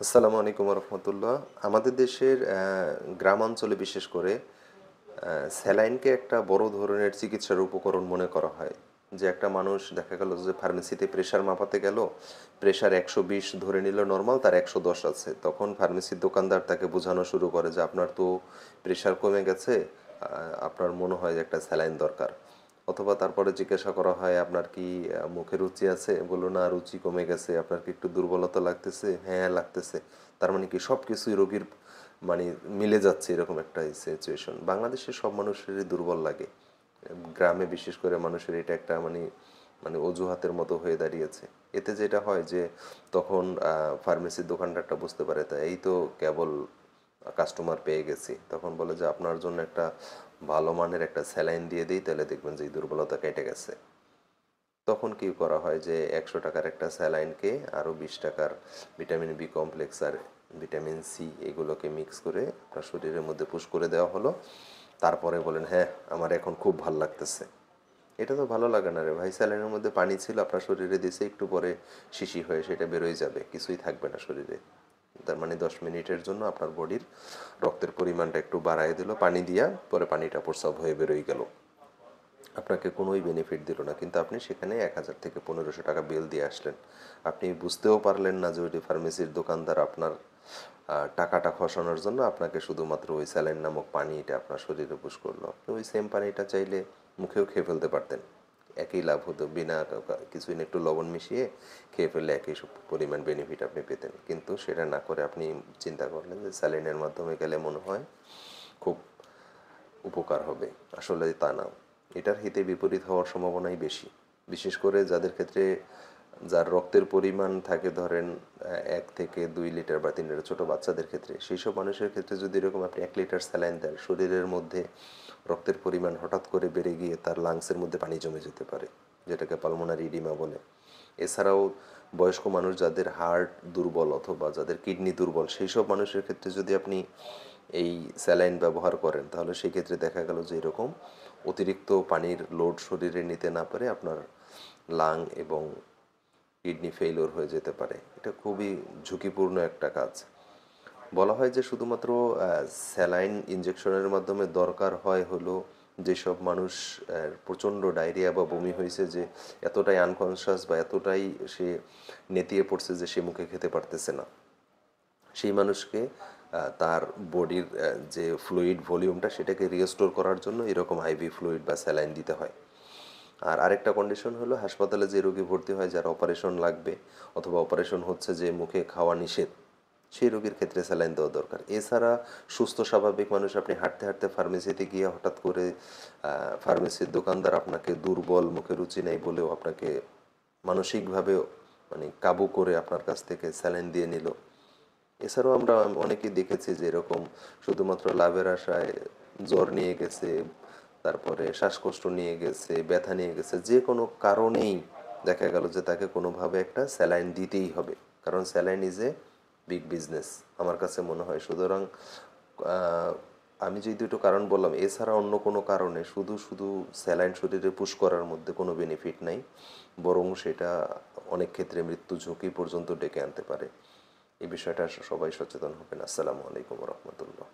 আসসালামু আলাইকুম রহমতুল্লাহ। আমাদের দেশের গ্রামাঞ্চলে বিশেষ করে স্যালাইনকে একটা বড় ধরনের চিকিৎসার উপকরণ মনে করা হয়। যে একটা মানুষ দেখা গেল যে ফার্মেসিতে প্রেশার মাপাতে গেল, প্রেশার 120 ধরে নিল নর্মাল, তার 110 আছে। তখন ফার্মেসির দোকানদার তাকে বোঝানো শুরু করে যে আপনার তো প্রেশার কমে গেছে, আপনার মনে হয় যে একটা স্যালাইন দরকার। অথবা তারপরে জিজ্ঞাসা করা হয় আপনার কি মুখে রুচি আছে, বললো না রুচি কমে গেছে। আপনার কি একটু দুর্বলতা লাগতেছে? হ্যাঁ লাগতেছে। তার মানে কি সব কিছুই রোগীর মানে মিলে যাচ্ছে, এরকম একটা সিচুয়েশন। বাংলাদেশের সব মানুষেরই দুর্বল লাগে, গ্রামে বিশেষ করে মানুষের এটা একটা মানে মানে অজুহাতের মতো হয়ে দাঁড়িয়েছে। এতে যেটা হয় যে তখন ফার্মেসির দোকানদারটা বুঝতে পারে তা এই তো কেবল কাস্টমার পেয়ে গেছি, তখন বলে যে আপনার জন্য একটা ভালো মানের একটা স্যালাইন দিয়ে দিই, তাহলে দেখবেন যে এই দুর্বলতা কেটে গেছে। তখন কি করা হয় যে 100 টাকার একটা স্যালাইনকে আরও 20 টাকার ভিটামিন বি কমপ্লেক্স আর ভিটামিন সি এগুলোকে মিক্স করে আপনার শরীরের মধ্যে পুশ করে দেওয়া হলো। তারপরে বলেন হ্যাঁ আমার এখন খুব ভালো লাগতেছে। এটা তো ভালো লাগে না রে ভাই, স্যালাইনের মধ্যে পানি ছিল, আপনার শরীরে দিছে, একটু পরে শিশি হয়ে সেটা বেরোয় যাবে, কিছুই থাকবে না শরীরে। তার মানে 10 মিনিটের জন্য আপনার বডির রক্তের পরিমাণটা একটু বাড়ায় দিল পানি দিয়া, পরে পানিটা প্রস্রাব হয়ে বেরোয় গেল, আপনাকে কোনোই বেনিফিট দিল না। কিন্তু আপনি সেখানে 1,000 থেকে 1,500 টাকা বিল দিয়ে আসলেন। আপনি বুঝতেও পারলেন না যে ওইটি ফার্মেসির দোকানদার আপনার টাকাটা খসানোর জন্য আপনাকে শুধুমাত্র ওই স্যালাইন নামক পানিটা আপনার শরীরে পুশ করলো। আপনি ওই সেম পানিটা চাইলে মুখেও খেয়ে ফেলতে পারতেন, একই লাভ হতো। বিনা কিছুই না, একটু লবণ মিশিয়ে খেয়ে ফেললে একই পরিমাণ বেনিফিট আপনি পেতেন। কিন্তু সেটা না করে আপনি চিন্তা করলেন যে স্যালাইনের মাধ্যমে গেলে মনে হয় খুব উপকার হবে। আসলে তা না, এটার হিতে বিপরীত হওয়ার সম্ভাবনাই বেশি। বিশেষ করে যাদের ক্ষেত্রে যার রক্তের পরিমাণ থাকে ধরেন 1 থেকে 2 লিটার বা 3 লিটার, ছোটো বাচ্চাদের ক্ষেত্রে, সেই সব মানুষের ক্ষেত্রে যদি এরকম আপনি 1 লিটার স্যালাইন দেন, শরীরের মধ্যে রক্তের পরিমাণ হঠাৎ করে বেড়ে গিয়ে তার লাংসের মধ্যে পানি জমে যেতে পারে, যেটাকে পালমোনারি ইডিমা বলে। এছাড়াও বয়স্ক মানুষ যাদের হার্ট দুর্বল অথবা যাদের কিডনি দুর্বল, সেই সব মানুষের ক্ষেত্রে যদি আপনি এই স্যালাইন ব্যবহার করেন, তাহলে সেই ক্ষেত্রে দেখা গেল যে এরকম অতিরিক্ত পানির লোড শরীরে নিতে না পারে আপনার লাং এবং কিডনি ফেইলিওর হয়ে যেতে পারে। এটা খুবই ঝুঁকিপূর্ণ একটা কাজ। বলা হয় যে শুধুমাত্র স্যালাইন ইনজেকশনের মাধ্যমে দরকার হয় হলো যেসব মানুষ প্রচণ্ড ডায়রিয়া বা বমি হয়েছে, যে এতটাই আনকনশাস বা এতটাই সে নেতিয়ে পড়ছে যে সে মুখে খেতে পারতেছে না, সেই মানুষকে তার বডির যে ফ্লুইড ভলিউমটা সেটাকে রিস্টোর করার জন্য এরকম আইভি ফ্লুইড বা স্যালাইন দিতে হয়। আর আরেকটা কন্ডিশন হলো হাসপাতালে যে রোগী ভর্তি হয়, যার অপারেশন লাগবে অথবা অপারেশন হচ্ছে, যে মুখে খাওয়া নিষেধ, সেই রোগীর ক্ষেত্রে স্যালাইন দেওয়া দরকার। এছাড়া সুস্থ স্বাভাবিক মানুষ, আপনি হাঁটতে হাঁটতে ফার্মেসিতে গিয়ে হঠাৎ করে ফার্মেসির দোকানদার আপনাকে দুর্বল, মুখে রুচি নেই বলেও আপনাকে মানসিকভাবে মানে কাবু করে আপনার কাছ থেকে স্যালাইন দিয়ে নিল। এছাড়াও আমরা অনেকেই দেখেছি যে এরকম শুধুমাত্র লাভের আশায় জ্বর নিয়ে গেছে, তারপরে শ্বাসকষ্ট নিয়ে গেছে, ব্যথা নিয়ে গেছে, যে কোনো কারণেই দেখা গেল যে তাকে কোনোভাবে একটা স্যালাইন দিতেই হবে, কারণ saline is a big business আমার কাছে মনে হয়। সুতরাং আহ, আমি যে দুটো কারণ বললাম, এছাড়া অন্য কোনো কারণে শুধু শুধু স্যালাইন শরীরে পুশ করার মধ্যে কোনো বেনিফিট নাই, বরং সেটা অনেক ক্ষেত্রে মৃত্যু ঝুঁকি পর্যন্ত ডেকে আনতে পারে। এই বিষয়টা সবাই সচেতন হবেন। আসসালামু আলাইকুম রহমতুল্লাহ।